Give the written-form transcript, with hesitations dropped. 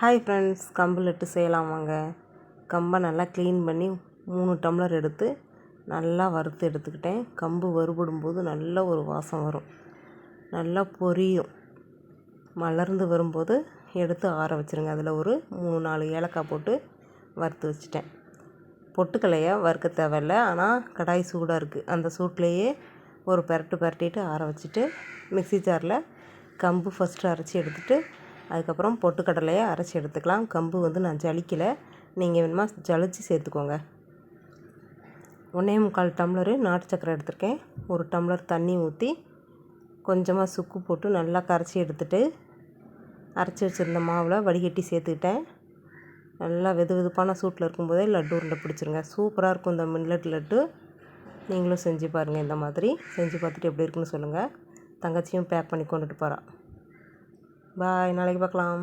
Hi friends, கம்பு லட்டு செய்யலாம் வாங்க. கம்பை நல்லா க்ளீன் பண்ணி 3 டம்ளர் எடுத்து நல்லா வறுத்து எடுத்துக்கிட்டேன். கம்பு வறுபடும்போது நல்ல ஒரு வாசம் வரும், நல்லா பொரியும். மலர்ந்து வரும்போது எடுத்து ஆற வச்சுருங்க. அதில் ஒரு 3-4 ஏலக்காய் போட்டு வறுத்து வச்சுட்டேன். பொட்டுக்கல்லையை வறுக்க தேவையில்லை, ஆனால் கடாய் சூடாக இருக்குது. அந்த சூட்லேயே ஒரு பரட்டிட்டு ஆற வச்சுட்டு மிக்ஸி ஜாரில் கம்பு ஃபஸ்ட்டு அரைச்சி எடுத்துகிட்டு அதுக்கப்புறம் பொட்டுக்கடலையை அரைச்சி எடுத்துக்கலாம். கம்பு நான் ஜலிக்கலை, நீங்கள் வேணுமா ஜலிச்சு சேர்த்துக்கோங்க. 1.25 டம்ளரு நாட்டு சக்கரை எடுத்திருக்கேன். 1 டம்ளர் தண்ணி ஊற்றி கொஞ்சமாக சுக்கு போட்டு நல்லா கரைச்சி எடுத்துகிட்டு அரைச்சி வச்சுருந்த மாவில் வடிகட்டி சேர்த்துக்கிட்டேன். நல்லா வெதுவெதுப்பான சூட்டில் இருக்கும்போதே லட்டு உருண்டை பிடிச்சிருங்க. சூப்பராக இருக்கும் இந்த மில்லட் லட்டு. நீங்களும் செஞ்சு பாருங்கள். இந்த மாதிரி செஞ்சு பார்த்துட்டு எப்படி இருக்குன்னு சொல்லுங்கள். தங்கச்சியும் பேக் பண்ணி கொண்டுட்டு போகிறா. பாய், நாளைக்கு பார்க்கலாம்.